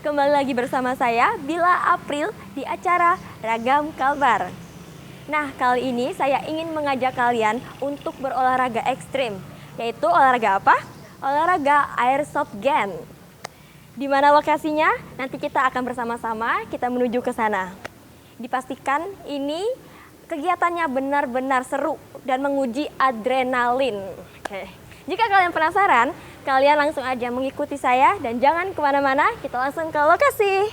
Kembali lagi bersama saya, Bila April, di acara Ragam Kalbar. Nah, kali ini saya ingin mengajak kalian untuk berolahraga ekstrim. Yaitu olahraga apa? Olahraga airsoft gun. Di mana lokasinya? Nanti kita akan bersama-sama kita menuju ke sana. Dipastikan ini kegiatannya benar-benar seru dan menguji adrenalin. Oke. Jika kalian penasaran, kalian langsung aja mengikuti saya dan jangan kemana-mana, kita langsung ke lokasi.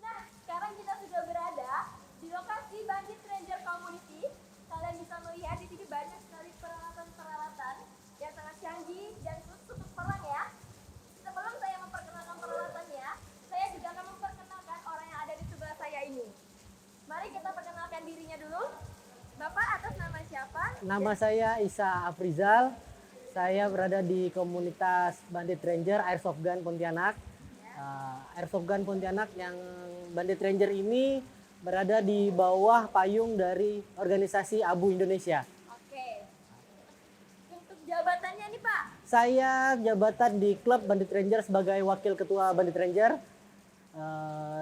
Nah, sekarang kita sudah berada di lokasi Bandit Ranger Community. Kalian bisa melihat di sini banyak sekali peralatan-peralatan yang sangat canggih dan khusus untuk perang ya. Sebelum saya memperkenalkan peralatannya, saya juga akan memperkenalkan orang yang ada di sebelah saya ini. Mari kita perkenalkan dirinya dulu. Bapak atas nama siapa? Nama saya Isa Afrizal. Saya berada di komunitas Bandit Ranger Airsoft Gun Pontianak. Airsoft Gun Pontianak yang Bandit Ranger ini berada di bawah payung dari organisasi ABU Indonesia. Oke. Untuk jabatannya nih Pak? Saya jabatan di klub Bandit Ranger sebagai wakil ketua Bandit Ranger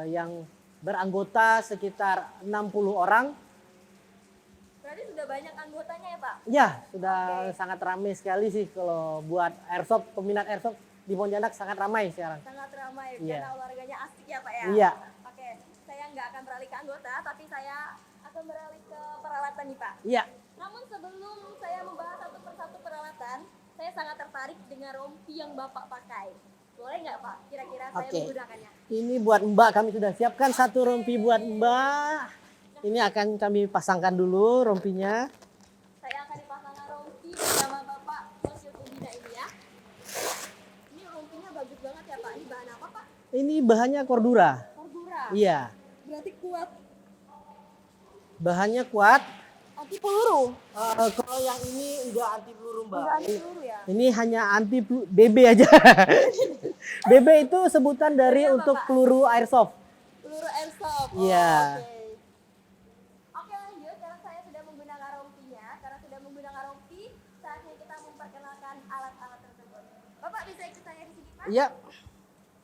yang beranggota sekitar 60 orang. Berarti sudah banyak anggotanya ya Pak? Ya, sudah sangat ramai sekali sih kalau buat airsoft, peminat airsoft di Pontianak sangat ramai sekarang. Sangat ramai Iya. karena olahraganya asik ya Pak ya? Iya. Oke, saya nggak akan beralih ke anggota, tapi saya akan beralih ke peralatan nih Pak. Iya. Namun sebelum saya membahas satu persatu peralatan, saya sangat tertarik dengan rompi yang Bapak pakai. Boleh nggak Pak? Kira-kira saya Oke. menggunakannya. Ini buat Mbak, kami sudah siapkan satu rompi buat Mbak. Ini akan kami pasangkan dulu rompinya. Saya akan dipasangkan rompi bersama Bapak Sosio Pembina ini ya. Ini rompinya bagus banget ya Pak. Ini bahan apa Pak? Ini bahannya Cordura. Cordura. Iya, Berarti kuat. bahannya kuat. Anti peluru. Kalau yang ini enggak anti peluru Mbak. Enggak anti peluru ya? Ini hanya anti BB aja. BB itu sebutan dari Apa, untuk Pak? peluru airsoft. Peluru airsoft. Iya. Oke. Oke lanjut, karena saya sudah menggunakan rompinya, karena sudah menggunakan rompi, saatnya kita memperkenalkan alat-alat tersebut. Bapak bisa ikut saya di sini Pak? Iya.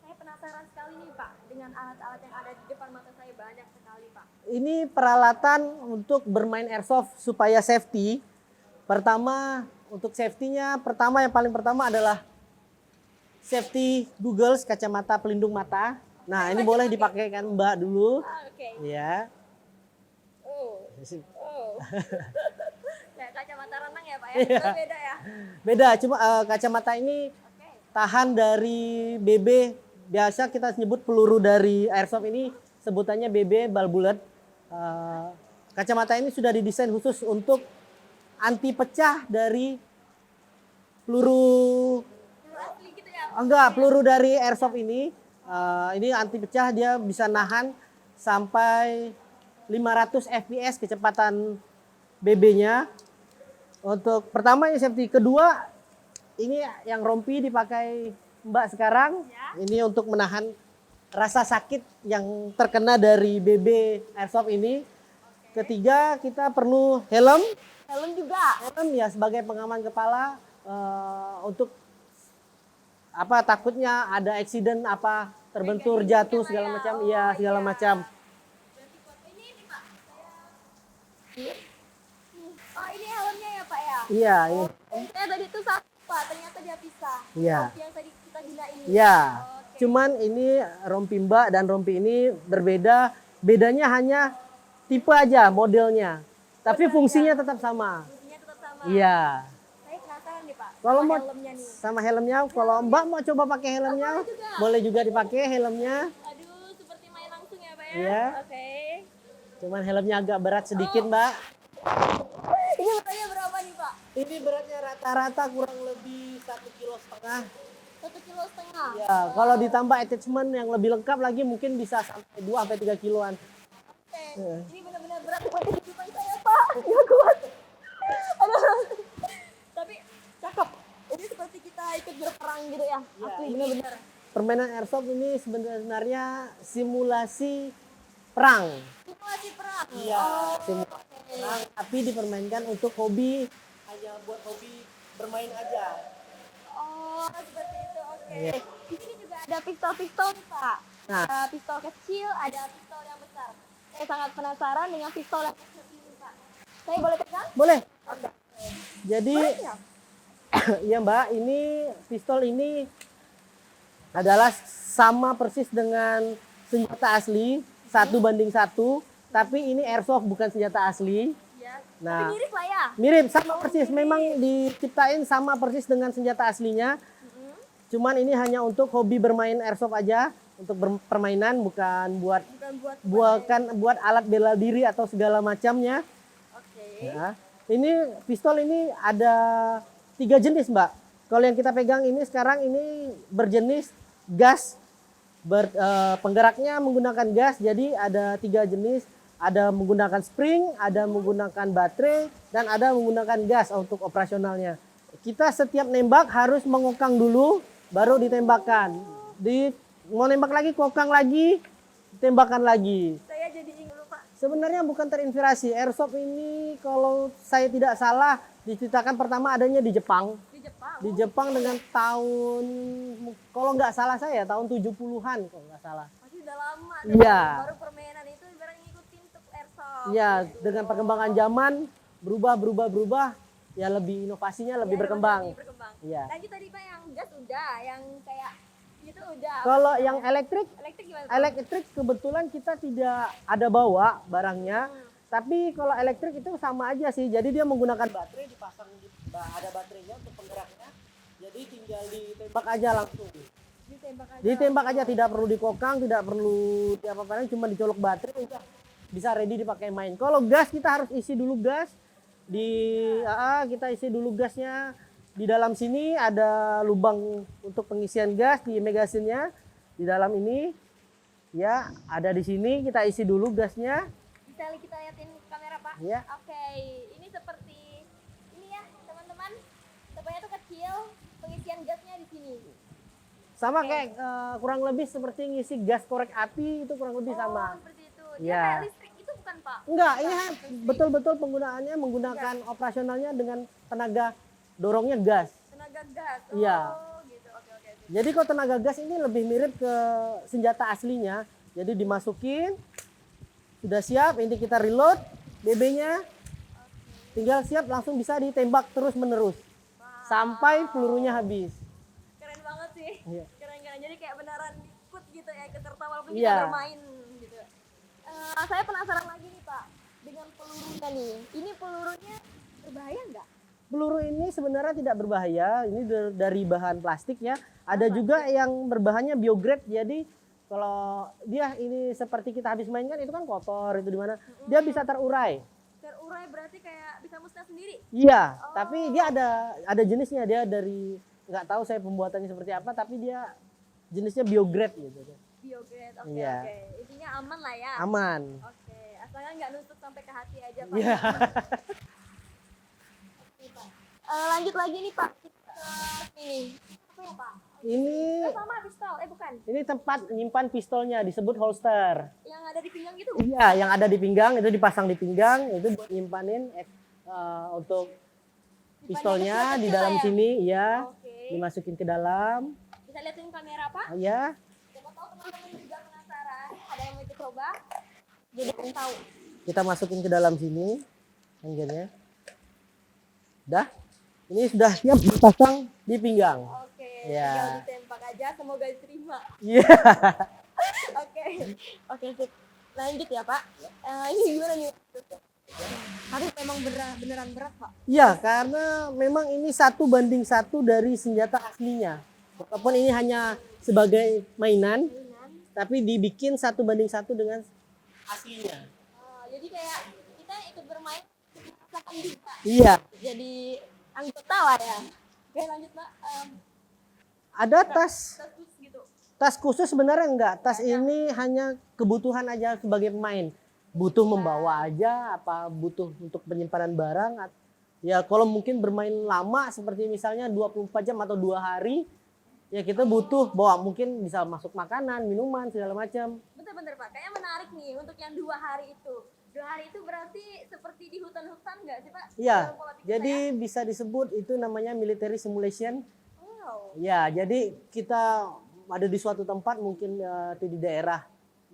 Saya penasaran sekali nih Pak, dengan alat-alat yang ada di depan mata saya banyak sekali Pak. Ini peralatan untuk bermain airsoft supaya safety. Pertama, untuk safety-nya, yang paling pertama adalah safety goggles, kacamata pelindung mata. Nah, ini boleh dipakai kan Mbak dulu. Oke. Ya. Oh. Ya, kacamata renang ya Pak ya? Iya. Itu beda ya? Beda, cuma kacamata ini tahan dari BB. Biasa kita sebut peluru dari airsoft ini sebutannya BB ball bullet. Kacamata ini sudah didesain khusus untuk anti pecah dari peluru. Enggak, peluru dari airsoft ini. Ini anti pecah, dia bisa nahan sampai 500 fps kecepatan BB-nya. Untuk pertama ini safety, kedua ini yang rompi dipakai Mbak sekarang. Ini untuk menahan rasa sakit yang terkena dari BB airsoft ini. Ketiga, kita perlu helm. Helm juga. Helm ya sebagai pengaman kepala, untuk apa, takutnya ada accident apa, terbentur, jatuh segala macam. Iya, segala macam. Ini Pak. Oh, ini helmnya ya Pak ya? Iya, ini. Tadi itu satu Pak, ternyata dia pisah. Iya. Yang tadi kita gila ini. Iya. Oke. Cuman ini rompi Mbak dan rompi ini berbeda. Bedanya hanya tipe aja, modelnya. Tapi fungsinya tetap sama. Fungsinya tetap sama. Iya. Saya penasaran nih Pak. Kalau sama mau helmnya nih. sama helmnya, kalau Mbak mau coba pakai helmnya, boleh juga dipakai helmnya. Aduh, seperti main langsung ya Pak ya? Iya. Oke. Cuman helmnya agak berat sedikit, Mbak. Ini beratnya berapa nih Pak? Ini beratnya rata-rata kurang lebih 1,5 kilo. 1,5 kg. Ya, kalau ditambah attachment yang lebih lengkap lagi mungkin bisa sampai 2-3 kiloan. Oke. Ini benar-benar berat buat kehidupan saya Pak. Nggak kuat. Aduh. Tapi cakep. Ini seperti kita ikut berperang gitu ya. Asli benar-benar. Permainan airsoft ini sebenarnya simulasi perang. Simulasi perang. Iya, simulasi perang, tapi dipermainkan untuk hobi, hanya buat hobi bermain aja. Oh, seperti itu. Oke. Iya. Di sini juga ada pistol-pistol nih, Pak. Nah. Ada pistol kecil, ada pistol yang besar. Saya sangat penasaran dengan pistol yang kecil ini, Pak. Saya boleh pegang? Boleh. Oke. Jadi, Ya. ya Mbak, ini pistol ini adalah sama persis dengan senjata asli, 1:1, tapi ini airsoft bukan senjata asli. Ya. Nah, Tapi mirip lah ya. mirip, sama persis, memang diciptain sama persis dengan senjata aslinya. Cuman ini hanya untuk hobi bermain airsoft aja, untuk permainan, bukan buat buat alat bela diri atau segala macamnya. Oke. Ya. Ini pistol ini ada 3 jenis, Mbak. Kalau yang kita pegang ini sekarang ini berjenis gas, penggeraknya menggunakan gas. Jadi ada 3 jenis, ada menggunakan spring, ada menggunakan baterai, dan ada menggunakan gas untuk operasionalnya. Kita setiap nembak harus mengokang dulu, baru ditembakkan. Mau nembak lagi, kokang lagi, tembakan lagi. Saya jadi ingin dulu, Pak. Sebenarnya bukan terinspirasi. Airsoft ini kalau saya tidak salah diceritakan pertama adanya di Jepang. Di Jepang. Di Jepang dengan tahun, kalau nggak salah saya, tahun 70-an kalau nggak salah. Masih udah lama. Iya. Baru permainan itu ibarat ngikutin untuk airsoft. Iya, dengan perkembangan zaman berubah, ya lebih inovasinya lebih Ya, berkembang. lebih berkembang. Iya. Lagi tadi Pak yang gas udah, yang kayak gitu udah. Kalau yang elektrik, Elektrik gimana? Pak? elektrik kebetulan kita tidak ada bawa barangnya. Tapi kalau elektrik itu sama aja sih. Jadi dia menggunakan baterai, dipasang ada baterainya untuk penggeraknya. Jadi tinggal ditembak aja langsung. Ditembak aja. Ditembak aja, tidak perlu dikokang, tidak perlu diapa-apain, cuma dicolok baterai udah bisa ready dipakai main. Kalau gas kita harus isi dulu gas. Kita isi dulu gasnya. Di dalam sini ada lubang untuk pengisian gas di magasinnya. Di dalam ini ya ada di sini, kita isi dulu gasnya. Bisa kita liatin kamera Pak? Iya. Oke, ini seperti ini ya teman-teman. Tepatnya itu kecil, pengisian gasnya di sini. Sama kayak kurang lebih seperti ngisi gas korek api, itu kurang lebih sama. Oh, seperti itu. Dia Iya. kayak listrik itu bukan Pak? Enggak, ini betul-betul penggunaannya menggunakan operasionalnya dengan tenaga dorongnya gas. Tenaga gas. Iya. Oh, gitu. Oke. Jadi kalau tenaga gas ini lebih mirip ke senjata aslinya. Jadi dimasukin, sudah siap, ini kita reload BB-nya. Tinggal siap, langsung bisa ditembak terus menerus sampai pelurunya habis. Keren banget sih. Iya. Keren. Jadi kayak beneran ikut gitu ya, ikut serta walaupun Iya. kita bermain gitu. Saya penasaran lagi nih Pak, dengan pelurunya nih. Ini pelurunya berbahaya nggak? Peluru ini sebenarnya tidak berbahaya. Ini dari bahan plastik ya. Ada juga yang berbahannya biograde. Jadi kalau dia ini seperti kita habis main kan itu kan kotor itu di mana dia bisa terurai. Terurai berarti kayak bisa musnah sendiri. Iya, tapi dia ada jenisnya, dia dari nggak tahu saya pembuatannya seperti apa, tapi dia jenisnya biograde gitu. Biograde, oke Iya. oke. Intinya aman lah ya. Aman. Oke, asalkan nggak nusuk sampai ke hati aja Pak. Iya. Oke, Pak. Lanjut lagi nih Pak. Kita ke ini. Apa ya Pak? Ini Sama pistol, bukan. ini tempat menyimpan pistolnya disebut holster. Yang ada di pinggang gitu. Iya, yang ada di pinggang itu dipasang di pinggang itu buat nyimpanin untuk pistolnya di dalam sini, ya. Oke. Dimasukin ke dalam. Bisa liatin kamera Pak. Ya. Siapa tahu teman-teman juga penasaran. Ada yang mau ikut coba. Jadi pengen tahu. Kita masukin ke dalam sini. Hanggernya. Udah. Ini sudah siap dipasang di pinggang. Oke. Ya. Tinggal ditempak aja. Semoga diterima. Iya. Oke. Oke sip. Lanjut ya Pak. Ini gimana nih? Tapi memang beneran berat Pak. Iya, karena memang ini 1:1 dari senjata aslinya. Walaupun ini hanya sebagai mainan, tapi dibikin 1:1 dengan aslinya. Jadi kayak kita ikut bermain rasakan juga. Iya. Jadi anggota lah ya. Oke lanjut Pak. Ada tas. Terus gitu. Tas khusus sebenarnya enggak. Tas ini hanya kebutuhan aja sebagai pemain. Butuh membawa aja, apa butuh untuk penyimpanan barang. Ya kalau mungkin bermain lama seperti misalnya 24 jam atau 2 hari, ya kita butuh bawa mungkin bisa masuk makanan, minuman, segala macam. Bentar Pak, kayaknya menarik nih untuk yang 2 hari itu. 2 hari itu berarti seperti di hutan-hutan nggak sih Pak? Iya, Dalam pola pikir jadi bisa disebut itu namanya military simulation. saya. Wow. Ya, jadi kita ada di suatu tempat mungkin itu di daerah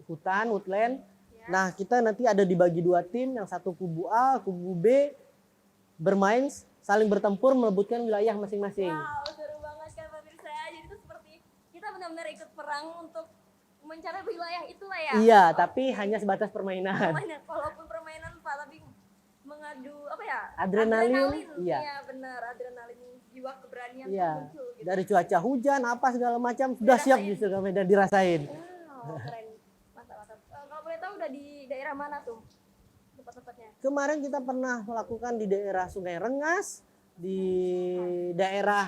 hutan, woodland. Nah, kita nanti ada dibagi 2 tim, yang satu kubu A, kubu B, bermain saling bertempur merebutkan wilayah masing-masing. Wow, seru banget kan pemirsa. Jadi itu seperti kita benar-benar ikut perang untuk mencari wilayah itulah ya. Iya, tapi hanya sebatas permainan. Permainan, walaupun permainan Pak, tapi mengadu apa ya? Adrenalin, iya. Iya benar, adrenalin, jiwa keberanian Iya, muncul gitu. dari cuaca hujan apa segala macam sudah siap justru kami dan dirasain. Wow, keren. Mantap. Kalau boleh tahu udah di daerah mana tuh tempat-tempatnya? Kemarin kita pernah melakukan di daerah Sungai Rengas, di daerah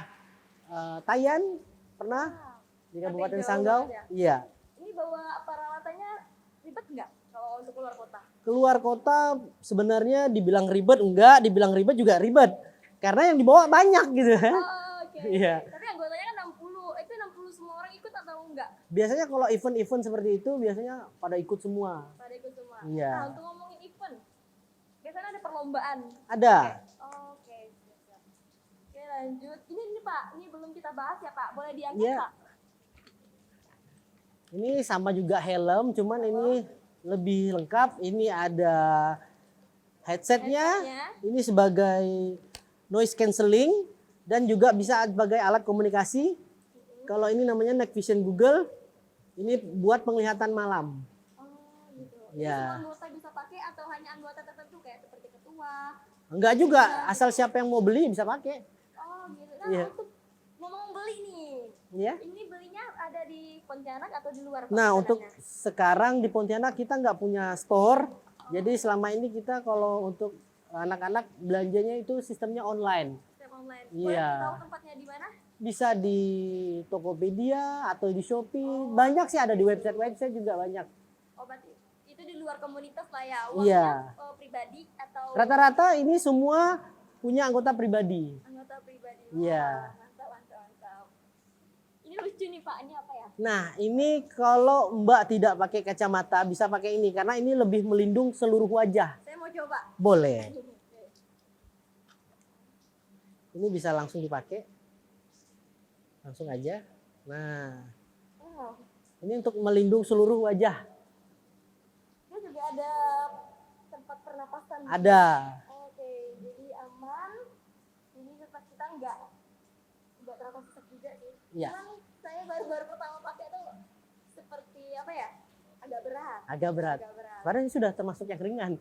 Tayan pernah, di Kabupaten jauh Sanggau. banget Iya. Ini bawa peralatannya ribet nggak kalau untuk keluar kota? Keluar kota sebenarnya dibilang ribet enggak, dibilang ribet juga ribet. Karena yang dibawa banyak gitu. Oh, oke. Iya. Tapi anggotanya kan 60. Itu 60 semua orang ikut atau enggak? Biasanya kalau event-event seperti itu biasanya pada ikut semua. Pada ikut semua. Iya. Nah, untuk ngomongin event, biasanya ada perlombaan. Ada. Oke. Siap. Oke, lanjut. Ini Pak, ini belum kita bahas ya Pak. Boleh diangkat Iya. Pak? Ini sama juga helm, cuman ini lebih lengkap. Ini ada headsetnya. Ini sebagai noise cancelling dan juga bisa sebagai alat komunikasi. Kalau ini namanya Night Vision Google. Ini buat penglihatan malam. Oh, gitu. Ya. Semua anggota bisa pakai atau hanya anggota tertentu kayak seperti ketua? Enggak juga, asal siapa yang mau beli bisa pakai. Oh, gitu. Nah, Iya. untuk ngomong beli nih. Ya. Ini belinya ada di Pontianak atau di luar? Pak, Nah, untuk rencananya? sekarang di Pontianak kita nggak punya store. Jadi selama ini kita kalau untuk anak-anak belanjanya itu sistemnya online. Sistem online. Iya. Boleh tahu tempatnya di mana? Bisa di Tokopedia atau di Shopee. Banyak sih, ada di website juga banyak. Oh, berarti itu di luar komunitas lah ya. Iya. Uangnya pribadi atau Rata-rata ini semua punya anggota pribadi. anggota pribadi? Iya. Mantap. Ini lucu nih Pak, ini apa ya? Nah, ini kalau Mbak tidak pakai kacamata bisa pakai ini karena ini lebih melindung seluruh wajah. Saya mau coba. Boleh. Ini bisa langsung dipakai. Langsung aja. Nah, Wow. ini untuk melindung seluruh wajah. Ini juga ada tempat pernapasan. Ada. Oke, jadi aman. Ini tempat kita enggak terlalu sesak juga sih. Iya. Cuman saya baru pertama pakai tuh seperti apa ya? Agak berat. Agak berat. Agak berat. Karena ini sudah termasuk yang ringan.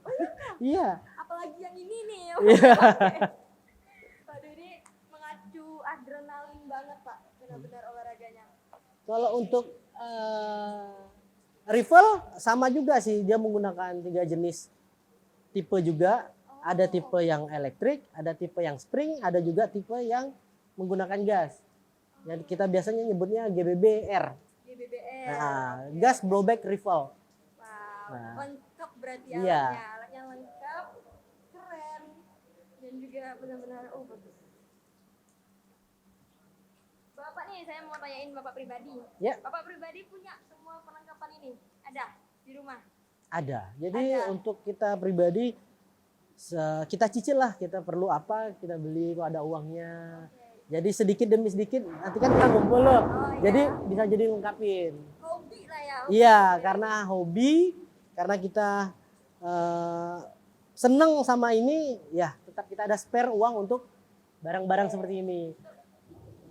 Iya. Apalagi yang ini nih. Iya. Waduh, ini mengacu adrenalin banget Pak. Benar-benar olahraganya. Kalau untuk Rifle sama juga sih, dia menggunakan 3 jenis tipe juga. Ada tipe yang elektrik, ada tipe yang spring, ada juga tipe yang menggunakan gas. Jadi kita biasanya nyebutnya GBBR. GBBR. Nah, gas blowback rifle. Wow, Nah. lengkap berarti Iya. alatnya. Alatnya lengkap, keren, dan juga benar-benar bagus. Bapak nih, saya mau tanyain Bapak pribadi. Ya. Bapak pribadi punya semua perlengkapan ini? Ada di rumah? Ada. Jadi Ada. untuk kita pribadi kita cicil lah, kita perlu apa kita beli kalau ada uangnya. Jadi sedikit demi sedikit nanti kan kita ngumpul loh. iya. Jadi bisa jadi lengkapin. Hobi lah ya. Iya, karena hobi, karena kita seneng sama ini, ya tetap kita ada spare uang untuk barang-barang seperti ini.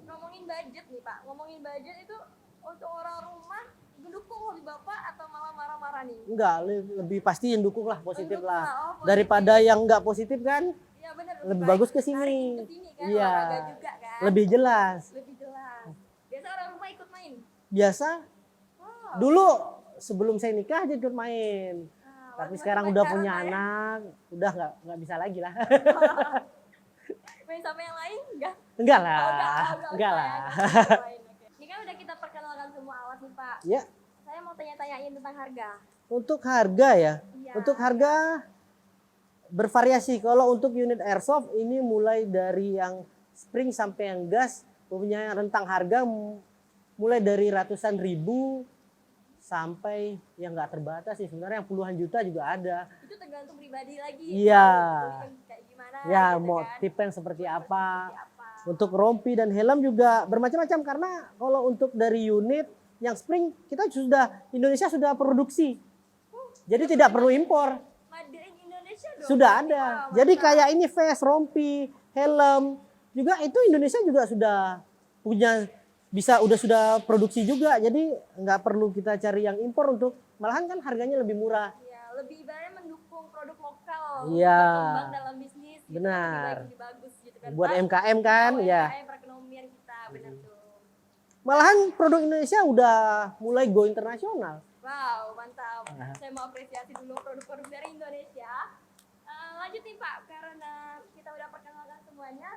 Ngomongin budget nih Pak, ngomongin budget itu untuk orang rumah mendukung hobi Bapak atau malah marah-marah nih? Enggak, lebih pasti yang dukung lah, positif Mendukung lah. lah, oh, positif. Daripada yang enggak positif kan, Iya benar. lebih baik bagus ke sini. tarik ke sini kan, Iya. olahraga juga kan. lebih jelas. Lebih jelas. Biasa orang rumah ikut main. Biasa Wow. dulu sebelum saya nikah aja ikut main. Nah, Tapi waktu sekarang masih udah pacaran punya lah ya. anak, udah nggak bisa lagi lah. Main sama yang lain enggak? Enggak Oh, lah, enggak usah lah. ya, nggak usah main, oke. Ini kan udah kita perkenalkan semua alat nih Pak. Ya, Saya mau tanya-tanyain tentang harga. untuk harga ya. Iya. Untuk harga bervariasi. Kalau untuk unit airsoft ini mulai dari yang spring sampai yang gas punya rentang harga mulai dari ratusan ribu sampai yang nggak terbatas sih sebenarnya yang puluhan juta juga ada. Itu tergantung pribadi lagi. Iya. Mau kayak gimana? Ya gitu mau kan. tipe yang seperti apa. Seperti apa? Untuk rompi dan helm juga bermacam-macam karena kalau untuk dari unit yang spring kita Indonesia sudah produksi. Jadi tidak perlu impor. Made in Indonesia dong. Sudah berarti. ada. Wah, Jadi mantap. kayak ini vest, rompi, helm juga itu Indonesia juga sudah punya sudah produksi juga. Jadi nggak perlu kita cari yang impor untuk malahan kan harganya lebih murah. Ya, lebih ibaratnya mendukung produk lokal. Iya. Berkembang dalam bisnis. Gitu, Benar. Lebih bagus gitu kan. Buat Pak. MKM kan, Oh, ya. UMKM, perekonomian kita, benar tuh. Malahan produk Indonesia udah mulai go internasional. Wow, mantap. Nah. Saya mau apresiasi dulu produk-produk dari Indonesia. Lanjut nih Pak, karena kita udah perkenalkan semuanya,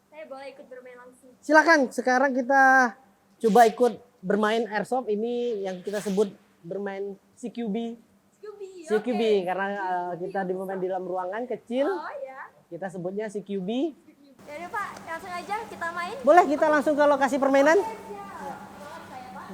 saya boleh ikut bermain langsung. Silakan sekarang kita coba ikut bermain airsoft ini yang kita sebut bermain CQB. CQB oke. karena kita bermain di dalam ruangan kecil, Oh ya. kita sebutnya CQB. Ya udah Pak, langsung aja kita main. Boleh kita langsung ke lokasi permainan? Siap. Saya Pak.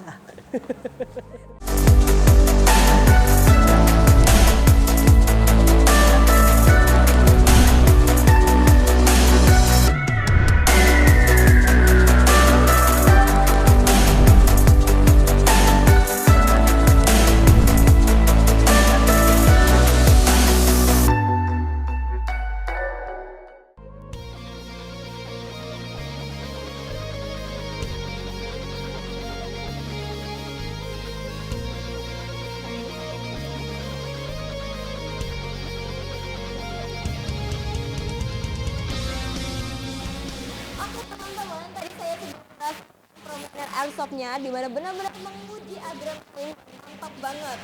Oke teman-teman, tadi saya sudah bahas permainan airsoftnya di mana benar-benar menguji adrenalin mantap banget.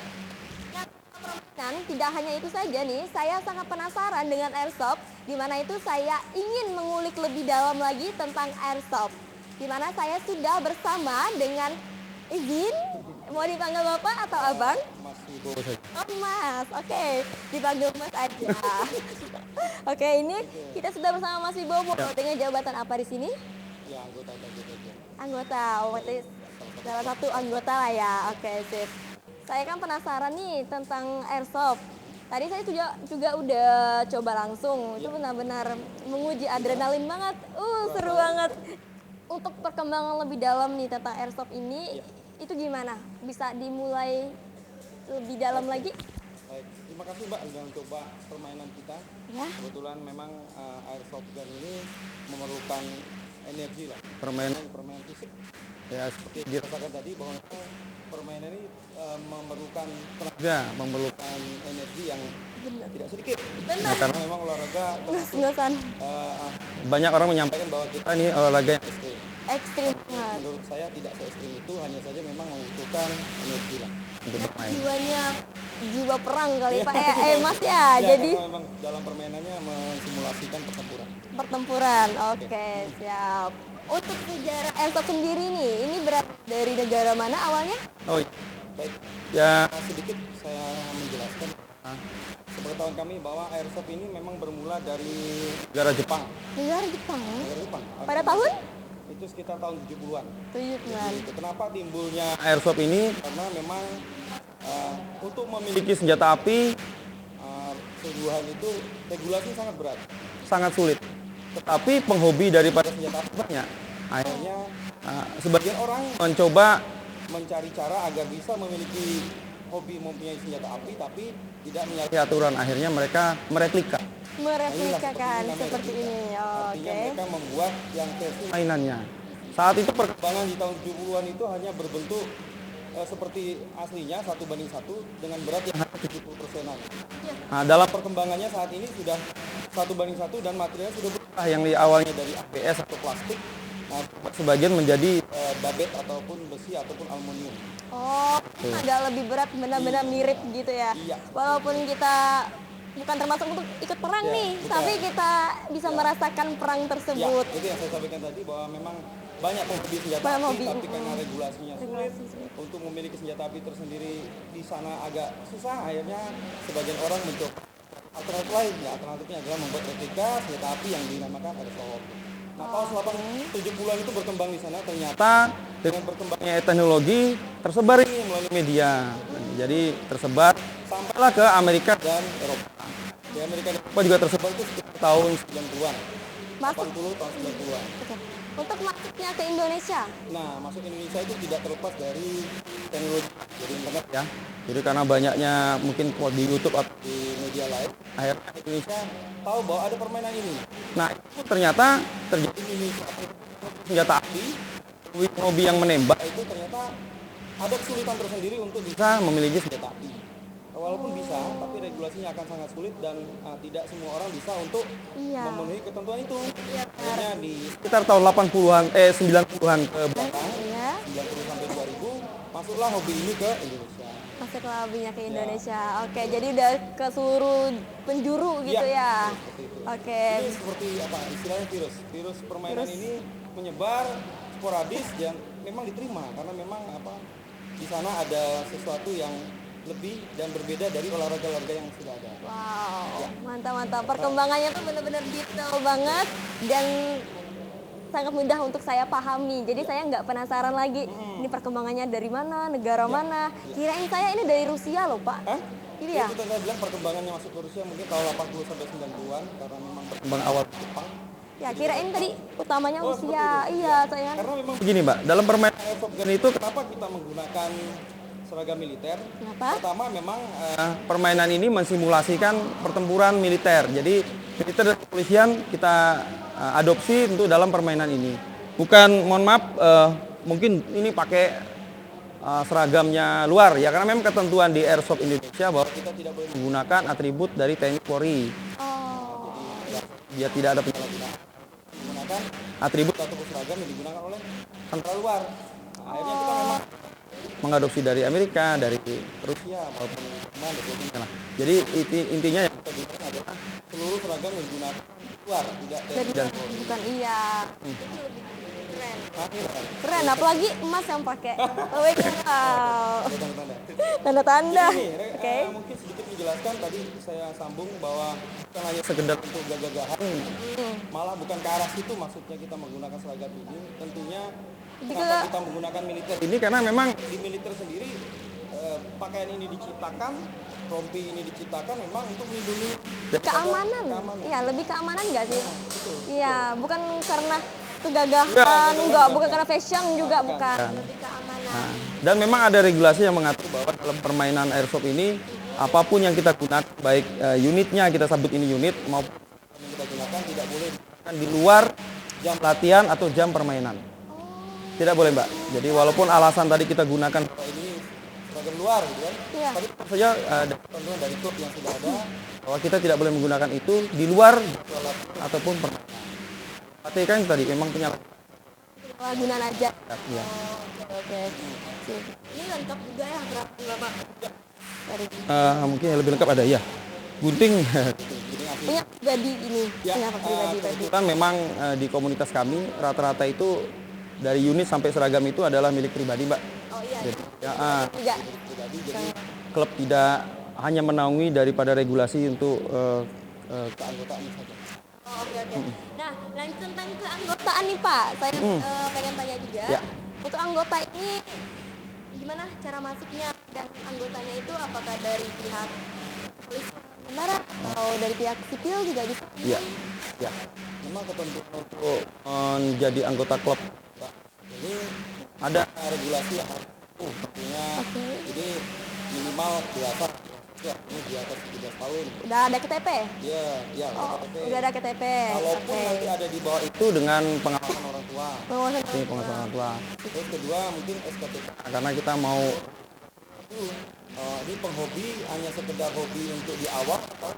Nah, permainan tidak hanya itu saja nih, saya sangat penasaran dengan airsoft, di mana itu saya ingin mengulik lebih dalam lagi tentang airsoft. Di mana saya sudah bersama dengan izin, mau dipanggil Bapak atau Abang? Mas Wibowo saja. Oh Mas, oke, dipanggil Mas aja. Oke, ini kita sudah bersama Mas Wibowo. Dengan jabatan apa di sini? Ya, anggota budget aja. Anggota, berarti salah satu anggota lah ya. Oke, sip. Saya kan penasaran nih tentang airsoft. Tadi saya juga udah coba langsung. Itu benar-benar menguji adrenalin banget. Seru banget. Untuk perkembangan lebih dalam nih tentang airsoft ini, itu gimana? Bisa dimulai lebih dalam lagi? Baik, terima kasih Mbak sudah mencoba permainan kita. Ya. Kebetulan memang airsoft gun ini memerlukan energi lah. Permainan fisik. Ya, seperti dirasakan tadi bahwa permainan ini memerlukan tenaga, memerlukan energi yang tidak sedikit. Benar. Karena memang olahraga Ngos-ngosan. banyak orang menyampaikan bahwa kita ini olahraga yang ekstrim. Ekstrim banget. Menurut saya tidak se ekstrim itu, hanya saja memang membutuhkan energi lah. untuk bermain. Jiwanya jiwa perang kali Pak ya, Mas ya. Ya, Jadi karena memang dalam permainannya mensimulasikan pertempuran. pertempuran. Oke, siap. Untuk sejarah airsoft sendiri nih, ini berasal dari negara mana awalnya? Oh iya, baik. Ya sedikit saya menjelaskan. Sepengetahuan kami bahwa airsoft ini memang bermula dari negara Jepang. Negara Jepang. Negara Jepang. Pada tahun Itu sekitar tahun 70-an. 70-an. Kenapa timbulnya airsoft ini? Karena memang untuk memiliki senjata api sungguhan itu regulasi sangat berat, sangat sulit. Tetapi penghobi daripada senjata api banyak. Akhirnya sebagian orang mencoba mencari cara agar bisa memiliki hobi mempunyai senjata api tapi tidak menyalahi aturan. Akhirnya mereka mereplika. Mereplikakan seperti ini. Artinya Oke. mereka membuat yang versi mainannya. Saat itu perkembangan di tahun 70-an itu hanya berbentuk seperti aslinya 1:1 dengan berat yang hanya 70%-an. Nah, dalam perkembangannya saat ini sudah 1:1 dan materialnya sudah berubah yang di awalnya dari ABS atau plastik. Nah, sebagian menjadi babet ataupun besi ataupun aluminium. Oh, agak lebih berat, benar-benar mirip gitu ya. Iya. Walaupun kita bukan termasuk untuk ikut perang Ya, nih, bukan. tapi kita bisa merasakan perang Ya, tersebut. itu yang saya sampaikan tadi bahwa memang banyak penghobi senjata Banyak api, hobi, tapi karena regulasinya sulit, Regulasi sulit. untuk memiliki senjata api tersendiri di sana agak susah. Akhirnya sebagian orang mencoba alternatif lain. Ya, alternatifnya adalah membuat replika senjata api yang dinamakan airsoft. Nah, tahun 70-an itu berkembang di sana. Ternyata dengan berkembangnya teknologi tersebar ini melalui media. Jadi tersebar sampailah ke Amerika dan Eropa. Di Amerika dan Eropa juga tersebar itu sekitar tahun 90-an. Masuk. 80 tahun 90-an. Oke. Untuk masuknya ke Indonesia, Nah, masuk Indonesia itu tidak terlepas dari teknologi, dari internet ya. Jadi karena banyaknya mungkin di YouTube atau di media lain, akhirnya Indonesia tahu bahwa ada permainan ini. Nah, itu ternyata terjadi ini senjata api, hobi yang menembak itu ternyata ada kesulitan tersendiri untuk bisa memiliki senjata api. Walaupun bisa, tapi regulasinya akan sangat sulit dan tidak semua orang bisa untuk Iya. memenuhi ketentuan itu. Akhirnya di sekitar tahun 80-an 90-an ke belakang, ya, 90 sampai 2000 masuklah hobi ini ke Indonesia. masuklah hobinya ke Indonesia. Oke, jadi udah ke seluruh penjuru gitu Iya, ya. seperti itu. Oke. Ini seperti apa istilahnya virus permainan Virus. ini menyebar sporadis dan memang diterima karena memang di sana ada sesuatu yang lebih dan berbeda dari olahraga-olahraga yang sudah ada. Wow, mantap-mantap. Perkembangannya tuh benar-benar detail banget dan sangat mudah untuk saya pahami. Jadi saya nggak penasaran lagi ini perkembangannya dari mana, negara mana. Kirain saya ini dari Rusia loh Pak. Hah? Ini ya? Itu saya bilang perkembangannya masuk ke Rusia mungkin tahun 80 sampai 90-an karena memang perkembangan awal di Jepang. Ya kirain tadi utamanya Oh, Rusia. seperti itu. Iya, saya. Karena memang begini Mbak, dalam permainan airsoft gun itu kenapa kita menggunakan seragam militer? Kenapa? Pertama memang permainan ini mensimulasikan pertempuran militer. Jadi militer dan kepolisian kita adopsi untuk dalam permainan ini. Bukan, mohon maaf, mungkin ini pakai seragamnya luar ya karena memang ketentuan di Airsoft Indonesia bahwa kita tidak boleh menggunakan atribut dari TNI Polri. Oh, Dia tidak ada penyalahgunaan. Menggunakan atribut atau seragam yang digunakan oleh tentara luar. Nah, akhirnya kita memang mengadopsi dari Amerika, dari Rusia maupun Jerman, dari Filipina. Jadi intinya yang kita gunakan adalah seluruh seragam yang digunakan luar, tidak jadi dan bukan iya. Itu lebih keren. akhirnya Keren, apalagi emas yang pakai. Wow. ada tanda-tanda. Tanda-tanda. Jadi ini, Oke. mungkin sedikit menjelaskan tadi saya sambung bahwa bukan hanya sekedar untuk gagah-gagahan, malah bukan ke arah situ maksudnya kita menggunakan seragam ini. Tentunya Jadi kenapa kita menggunakan militer ini karena memang di militer sendiri pakaian ini diciptakan, rompi ini diciptakan memang untuk melindungi Keamanan. keamanan. Iya, lebih keamanan nggak sih? Iya, bukan karena Enggak, kegagahan, enggak. bukan karena fashion juga, bukan. Bukan. Lebih keamanan. Nah, dan memang ada regulasi yang mengatur bahwa dalam permainan airsoft ini apapun yang kita gunakan baik unitnya kita sebut ini unit maupun yang kita gunakan tidak boleh digunakan di luar jam latihan atau jam permainan. Tidak boleh Mbak. Jadi walaupun alasan tadi kita gunakan bahwa ini seragam luar gitu kan. Iya. Tapi tetap saja ada ketentuan dari klub yang sudah ada bahwa kita tidak boleh menggunakan itu di luar jadwal latihan ataupun permainan. Artinya kan tadi memang penyalahgunaan. penyalahgunaan aja. Ya. Oke. Sip. Ini lengkap juga ya berapa? Dari Mungkin yang lebih lengkap ada ya. Gunting. punya pribadi ini, punya pribadi tadi. Kebetulan memang di komunitas kami rata-rata itu dari unit sampai seragam itu adalah milik pribadi, Mbak. Oh iya. Jadi, Juga. klub tidak hanya menaungi daripada regulasi untuk keanggotaan saja. Oh, oke. Nah, lanjut tentang keanggotaan nih Pak, saya pengen tanya juga. Ya. Untuk anggota ini gimana cara masuknya dan anggotanya itu apakah dari pihak polisi tentara atau dari pihak sipil juga bisa? Iya. Ya. Memang ketentuan untuk menjadi anggota klub, Pak. Ini ada regulasi yang harus tentunya. Jadi minimal biasa ya, ini di atas 17 tahun. Udah ada KTP? Ya, Oh, KTP. udah ada KTP. Walaupun Oke. nanti ada di bawah itu dengan pengawasan orang tua. Pengawasan Ini pengawasan orang tua. Terus kedua mungkin SKTK karena kita mau ini penghobi hanya sekedar hobi untuk di awal atau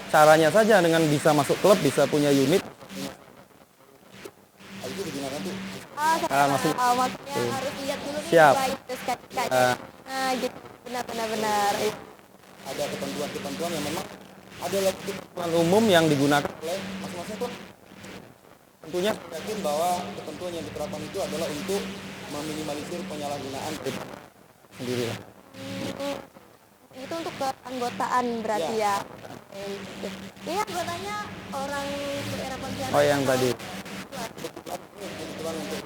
caranya saja dengan bisa masuk klub, bisa punya unit. Itu digunakan tuh. Maksudnya harus lihat dulu nih Siap. baik SKTK. Nah, gitu. Benar. Ada ketentuan-ketentuan yang memang ada lagi ketentuan umum yang digunakan oleh masing-masing klub. Tentunya saya yakin bahwa ketentuan yang diterapkan itu adalah untuk meminimalisir penyalahgunaan sendiri lah. Itu untuk keanggotaan berarti ya. Oke. Ini anggotanya orang daerah Pontianak. Oh yang tadi.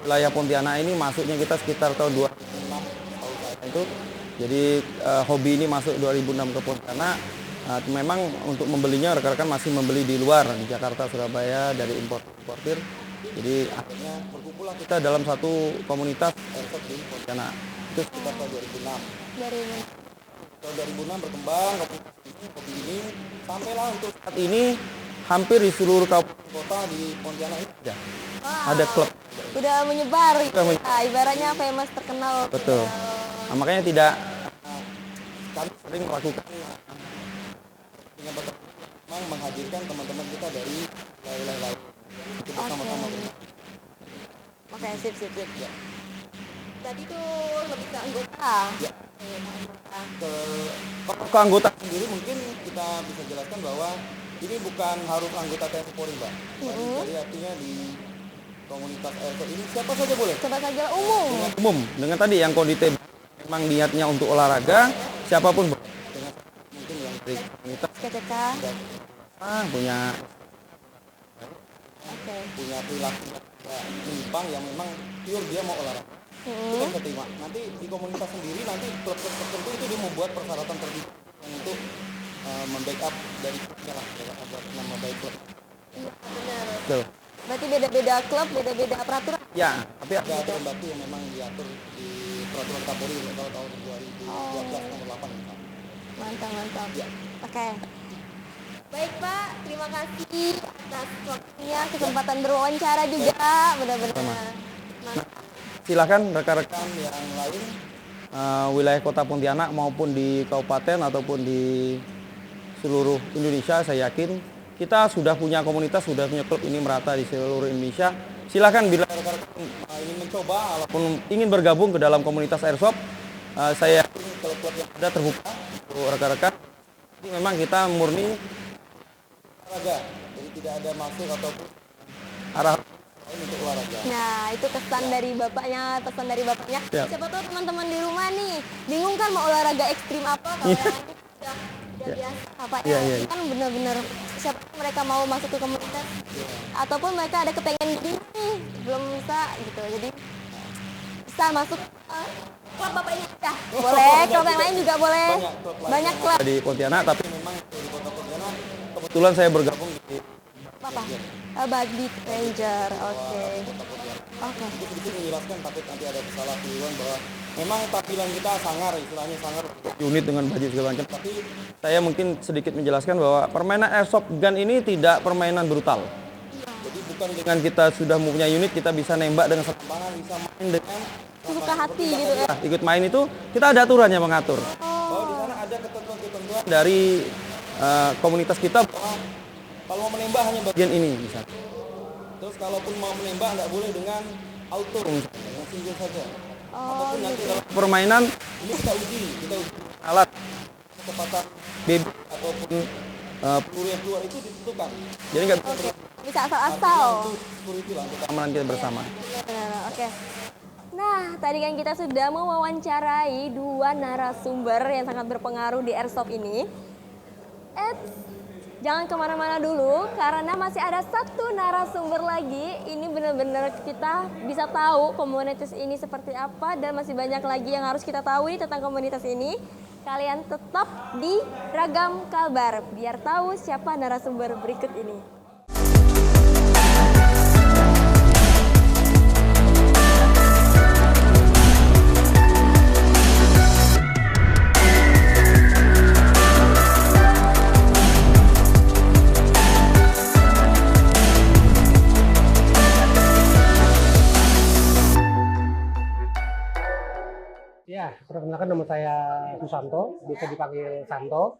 Wilayah Pontianak ini masuknya kita sekitar tahun 2006 itu. Jadi hobi ini masuk 2006 ke Pontianak. Memang untuk membelinya rekan-rekan masih membeli di luar, di Jakarta, Surabaya, dari importir. Jadi akhirnya berkumpullah kita dalam satu komunitas airsoft di Pontianak. Itu sekitar tahun 2006. Tahun 2006 berkembang hobi ini sampailah untuk saat ini hampir di seluruh kabupaten kota di Pontianak ini ada klub. Udah menyebar, ibaratnya famous, terkenal. Betul. Nah, makanya tidak kami sering melakukan dengan memang menghadirkan teman-teman kita dari wilayah lain untuk bersama-sama. Oke, sip. Ya. Tadi tuh lebih ke anggota. Ya. Ke anggota sendiri mungkin kita bisa jelaskan bahwa ini bukan harus anggota TNI Polri, Mbak. Jadi artinya di komunitas airsoft ini siapa saja boleh. Siapa saja umum. Dengan tadi yang kondite memang niatnya untuk olahraga, siapapun boleh. Dengan mungkin yang dari komunitas KTK. punya Oke. perilaku menyimpang yang memang pure dia mau olahraga. Itu bisa terima. Nanti di komunitas sendiri nanti klub-klub tertentu itu dia membuat persyaratan tertentu untuk membackup dari klubnya lah, buat nama baik klub. Iya, benar. Betul. Berarti beda-beda klub, beda-beda peraturan. Ya, tapi ada aturan baku yang memang diatur di peraturan Kapolri tahun 2012 nomor 8 misalnya. Mantap. Ya. Oke. Baik Pak, terima kasih atas waktunya, kesempatan berwawancara juga, benar-benar. Mantap. Silakan rekan-rekan yang lain wilayah Kota Pontianak maupun di kabupaten ataupun di seluruh Indonesia, saya yakin kita sudah punya komunitas, sudah punya klub ini merata di seluruh Indonesia. Silakan bila rekan-rekan ingin mencoba ataupun ingin bergabung ke dalam komunitas airsoft, saya yakin klub-klub yang ada terbuka untuk rekan-rekan. Jadi memang kita murni olahraga, jadi tidak ada masuk ataupun arah untuk olahraga. Nah, itu pesan dari bapaknya. Ya. Siapa tahu teman-teman di rumah nih bingung kan mau olahraga ekstrim apa, kalau yang ini udah biasa apa ya. Kan benar-benar siapa tahu mereka mau masuk ke komunitas ataupun mereka ada kepengen gini nih, belum bisa gitu. Jadi bisa masuk klub bapak ini ya. Boleh, klub yang lain juga boleh. Banyak klub. Di Pontianak, tapi memang di Kota Pontianak kebetulan saya bergabung di Apa? Bandit Ranger. Oke. Itu sedikit menjelaskan, takut nanti ada kesalahan bahwa memang tampilan kita sangar, istilahnya sangar unit dengan baju segala macam. Tapi saya mungkin sedikit menjelaskan bahwa permainan airsoft gun ini tidak permainan brutal. Jadi bukan dengan kita sudah mempunyai unit kita bisa nembak dengan serampangan, bisa main dengan Suka hati gitu ya. ikut main itu kita ada aturannya mengatur. Oh. Bahwa di sana ada ketentuan-ketentuan dari komunitas kita bahwa kalau mau menembak hanya bagian ini misalnya. Terus kalaupun mau menembak nggak boleh dengan auto misalnya, yang single saja. Oh, Ataupun nanti gitu. dalam permainan ini kita uji alat kecepatan BB ataupun peluru yang keluar itu ditentukan. Jadi nggak bisa Oke, berlaku. bisa asal-asal. Artinya untuk itulah untuk keamanan kita bersama. Benar, oke. Nah, tadi kan kita sudah mewawancarai dua narasumber yang sangat berpengaruh di Airsoft ini. Jangan kemana-mana dulu, karena masih ada satu narasumber lagi. Ini benar-benar kita bisa tahu komunitas ini seperti apa, dan masih banyak lagi yang harus kita tahu tentang komunitas ini. Kalian tetap di Ragam Kalbar, biar tahu siapa narasumber berikut ini. Ya, perkenalkan nama saya Susanto, bisa dipanggil Santo.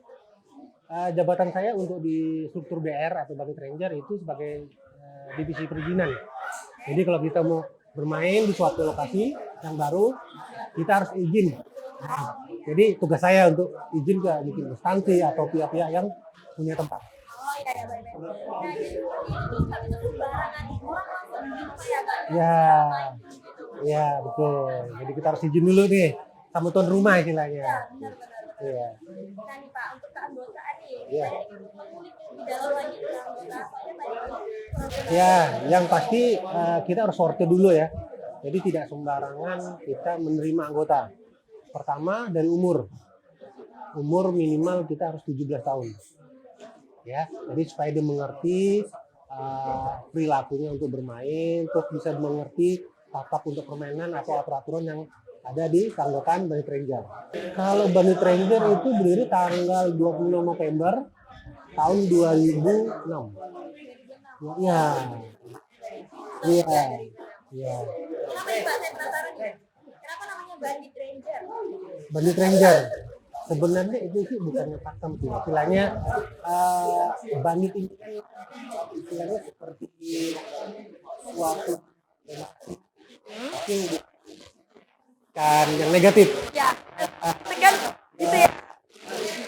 Jabatan saya untuk di struktur BR atau Bandit Ranger itu sebagai divisi perizinan. Jadi kalau kita mau bermain di suatu lokasi yang baru, kita harus izin. Jadi tugas saya untuk izin ke bikin instansi atau pihak-pihak yang punya tempat. Ya, ya betul. Jadi kita harus izin dulu nih, sama tuan rumah istilahnya. Iya. Nah nih Pak, untuk keanggotaan nih, Iya. di dalam lagi keanggotaan, Ya, yang pasti kita harus sortir dulu ya. Jadi tidak sembarangan kita menerima anggota. Pertama dari umur. Umur minimal kita harus 17 tahun. Ya, jadi supaya dia mengerti perilakunya untuk bermain, terus bisa mengerti tatak untuk permainan atau aturan yang ada di keanggotaan Bandit Ranger. Kalau Bandit Ranger itu berdiri tanggal 26 November tahun 2006. Ya, iya, iya. kenapa nih Pak, saya penasaran nih, kenapa namanya Bandit Ranger? Bandit Ranger. Sebenarnya itu sih bukannya pakem sih. Istilahnya bandit ini kan istilahnya seperti suatu tapi bukan yang negatif. Ya, tekan gitu ya.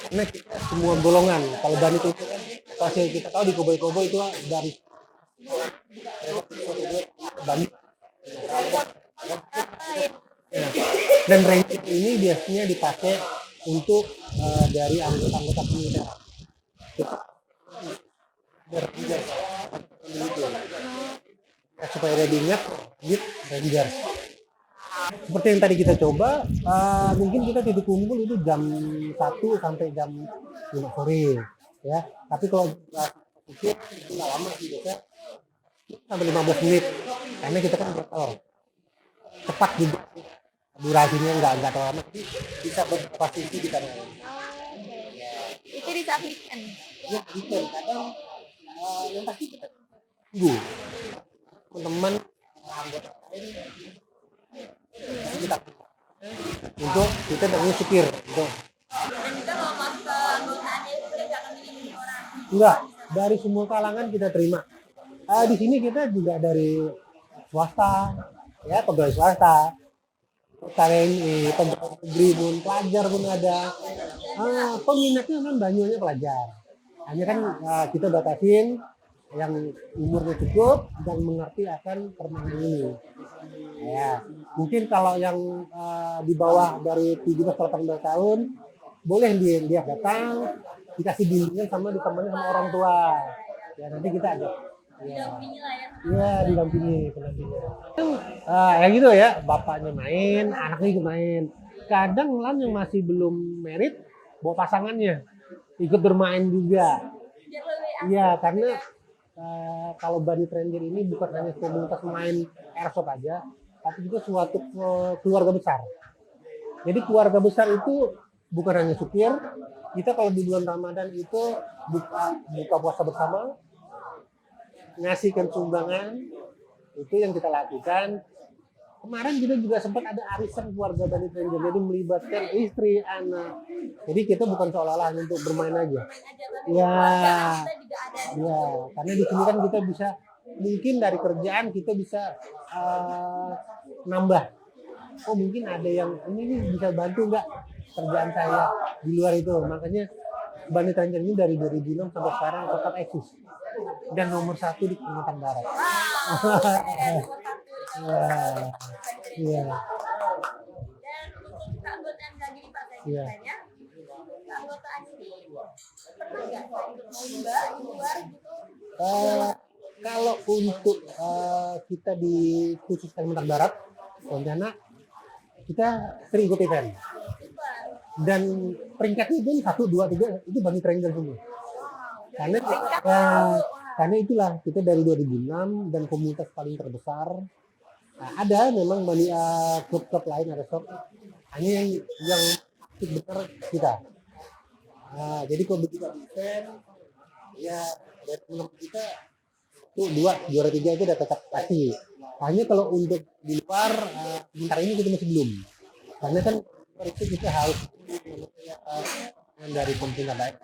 Karena kita semua golongan. Kalau bandit itu kan pasti kita tahu di koboi-koboi itu dari bandit. Ya. Dan ranger ini biasanya dipakai untuk dari anggota-anggota militer. Supaya dia diingat, Ranger. Seperti yang tadi kita coba, mungkin kita titik kumpul itu jam 1 sampai jam 5 sore, ya. Tapi kalau itu nggak lama sih, biasanya sampai 15 menit, karena kita kan bertahan cepat juga, durasinya nggak terlalu lama, jadi bisa berpartisipasi di sana. Itu di saat weekend. Ya, weekend kadang yang pasti kita tunggu teman-teman anggota lain kita untuk kita namanya supir gitu. Dan juga kalau pas keanggotaannya itu udah nggak milih orang. Enggak, dari semua kalangan kita terima. Di sini kita juga dari swasta, ya pegawai swasta, TNI, pegawai negeri pun, pelajar pun ada. Peminatnya kan banyaknya pelajar. Hanya kan kita batasin yang umurnya cukup dan mengerti akan permainan ini. Ya, mungkin kalau yang di bawah dari 17-18 tahun boleh dia datang, dikasih bimbingan sama ditemani sama orang tua. Ya nanti kita ajak. Ya, didampingi pendampingnya. Ya gitu ya, bapaknya main, anaknya ikut main. Kadang malah yang masih belum merit bawa pasangannya ikut bermain juga. Iya, karena kalau Bandit Ranger ini bukan hanya komunitas main airsoft aja, tapi juga suatu keluarga besar. Jadi keluarga besar itu bukan hanya supir. Kita kalau di bulan Ramadan itu buka puasa bersama, ngasihkan sumbangan, itu yang kita lakukan. Kemarin kita juga sempat ada arisan keluarga Bandit Ranger, jadi melibatkan istri, anak. Jadi kita bukan seolah-olah untuk bermain aja. Ya, ya, karena di sini kan kita bisa mungkin dari kerjaan kita bisa nambah. Oh mungkin ada yang ini nih bisa bantu nggak kerjaan saya di luar itu. Makanya Bandit Ranger ini dari 2006 sampai sekarang tetap eksis dan nomor 1 di Kalimantan Barat. Iya, iya, Dan untuk keanggotaan lagi nih Pak, saya ingin iya. tanya, keanggotaan ini pernah nggak ikut lomba di luar gitu? Kalau untuk kita di khusus Kalimantan Barat, Pontianak, kita sering ikut event. Dan peringkatnya itu 1, 2, 3 itu Bandit Ranger semua. Karena itulah kita dari 2006 dan komunitas paling terbesar. Nah, ada memang klub-klub lain ada shop. Hanya yang benar kita. Nah, jadi kalau begitu event, ya dari teman kita itu 2, juara 3 itu udah tetap pasti. Hanya kalau untuk di luar, sebentar ini kita masih belum. Karena kan itu kita harus dari pemerintah daerah.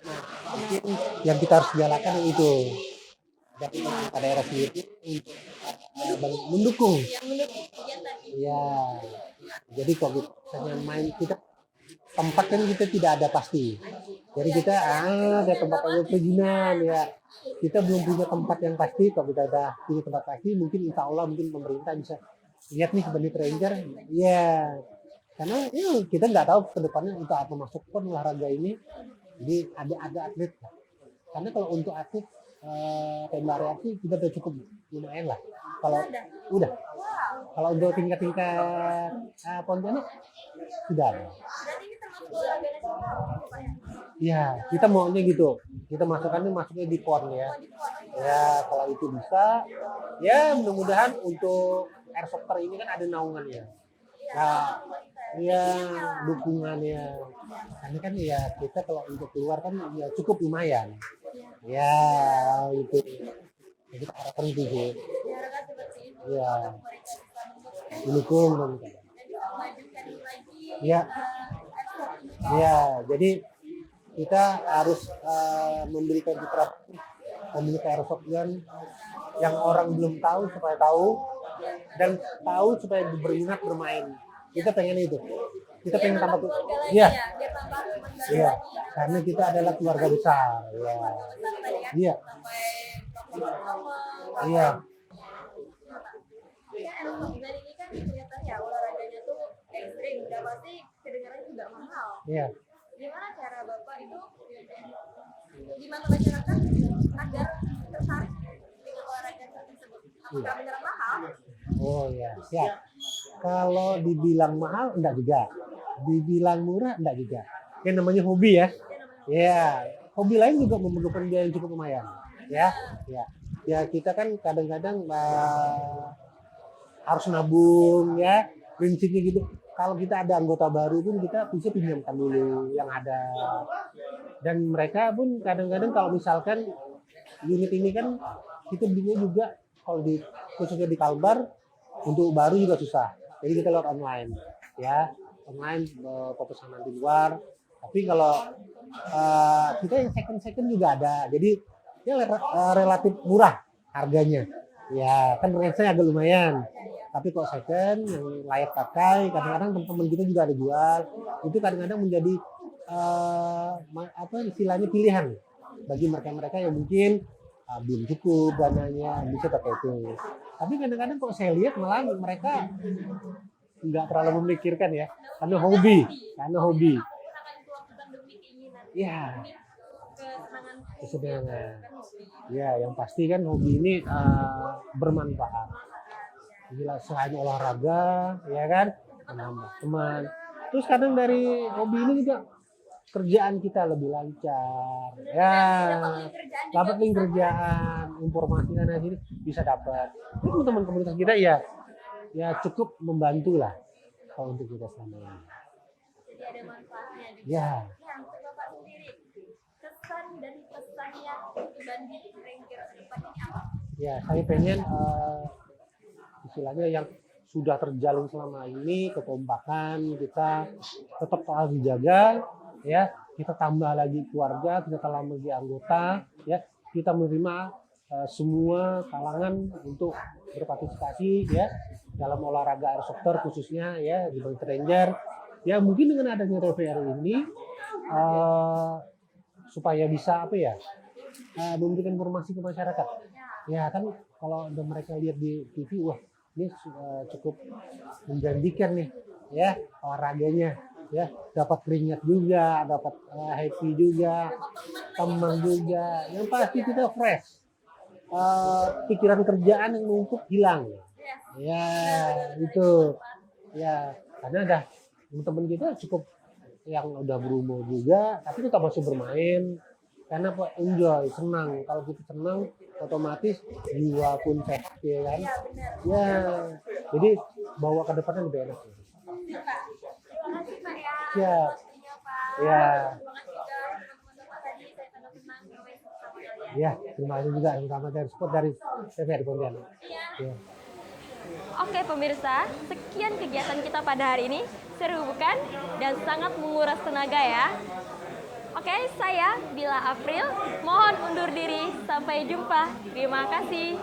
Nah, mungkin yang kita harus jalankan itu dari pemerintah daerah sendiri untuk mendukung. Yang mendukung kegiatan ini. Ya, jadi kalau misalnya main kita tempat kan kita tidak ada pasti. Jadi kita ada tempat perizinan ya. Kita belum punya tempat yang pasti. Kalau kita udah punya tempat pasti, mungkin insya Allah mungkin pemerintah bisa lihat nih Bandit Ranger. Ya, karena ya, kita nggak tahu ke depannya untuk apa masuk pun olahraga ini. Jadi ada atlet. Karena kalau untuk atlet tembak reaksi kita udah cukup lumayan lah. Kalau udah. Kalau untuk tingkat-tingkat Pontianak sudah ada. Berarti ini termasuk olahraga nasional Pak ya? Iya, kita maunya gitu. Kita masuknya di PON ya. Ya, kalau itu bisa, ya mudah-mudahan untuk airsoft ini kan ada naungannya. Nah, ya dukungannya. Karena kan ya kita kalau untuk keluar kan ya cukup lumayan. Ya, itu. Ya, kita harapkan itu sih. Diharapkan seperti itu. Ya, Mereka bisa didukung dan dan juga memajukan lagi. ya. Ya, jadi kita harus memberikan citra komunitas airsoft gun yang orang belum tahu supaya tahu dan tahu supaya berminat bermain. Kita pengen itu. Kita pengen tambah Iya. iya. Biar tambah teman baru Iya. lagi. Karena kita adalah keluarga besar. Ya. Iya. Iya. Ya, airsoft gun ini kan kelihatan ya olahraganya tuh ekstrim, udah pasti kedengarannya juga mahal. Iya. Gimana cara Bapak itu gimana masyarakat agar tertarik dengan olahraga tersebut? Apakah benar mahal? Oh ya, siap. Kalau dibilang mahal enggak juga. Dibilang murah enggak juga. Yang namanya hobi ya. Ya, hobi lain juga memerlukan biaya yang cukup lumayan. Ya, ya. Ya kita kan kadang-kadang harus nabung ya. Prinsipnya gitu. Kalau kita ada anggota baru pun kita bisa pinjamkan dulu yang ada. Dan mereka pun kadang-kadang kalau misalkan unit ini kan kita belinya juga kalau di khususnya di Kalbar untuk baru juga susah. Jadi kita lewat online ya, online pemesanan di luar. Tapi kalau kita yang second juga ada. Jadi ya relatif murah harganya. Ya kan range-nya agak lumayan. Tapi kalau second yang layak pakai, kadang-kadang teman-teman kita juga ada jual. Itu kadang-kadang menjadi apa istilahnya pilihan bagi mereka-mereka yang mungkin belum cukup dananya bisa pakai itu. Tapi kadang-kadang kok saya lihat malah mereka nggak terlalu memikirkan ya, karena hobi. Iya. Kesenangan. Ya, yang pasti kan hobi ini bermanfaat. Gila, selain olahraga, ya kan, menambah teman. Terus kadang dari hobi ini juga kerjaan kita lebih lancar, ya, dapat link kerjaan, informasi sana sini bisa dapat. Itu teman komunitas kita ya cukup membantu lah kalau untuk kita selama ini. Jadi ada manfaatnya juga. Ya. Nah, untuk Bapak sendiri, kesan dan pesannya untuk Bandit Ranger depan ini apa? Ya, saya pengen istilahnya yang sudah terjalin selama ini kekompakan kita tetap harus dijaga ya, kita tambah lagi keluarga, kita tambah lagi anggota ya, kita menerima semua kalangan untuk berpartisipasi ya dalam olahraga airsofter khususnya ya di Bandit Ranger. Ya mungkin dengan adanya TVRI ini supaya bisa apa ya memberikan informasi ke masyarakat. Ya kan kalau udah mereka lihat di TV, wah ini cukup menjanjikan nih ya olahraganya ya, dapat keringat juga, dapat happy juga, teman juga, yang pasti kita fresh. Pikiran kerjaan yang numpuk hilang ya itu ya, karena ada teman-teman kita cukup yang udah berumur juga tapi tetap masih bermain karena enjoy, senang. Kalau kita senang otomatis jiwa pun sehat ya kan ya, jadi bawa ke depannya lebih enak. Terima kasih Pak ya. Ya. Waktunya, Pak. Ya. Terima kasih juga teman-teman tadi saya sangat senang bermain bersama kalian. Ya, terima kasih juga terutama dari support dari TVRI Pontianak. Iya. Ya. Oke pemirsa, sekian kegiatan kita pada hari ini. Seru bukan? Dan sangat menguras tenaga ya. Oke, saya Bila April, mohon undur diri. Sampai jumpa. Terima kasih.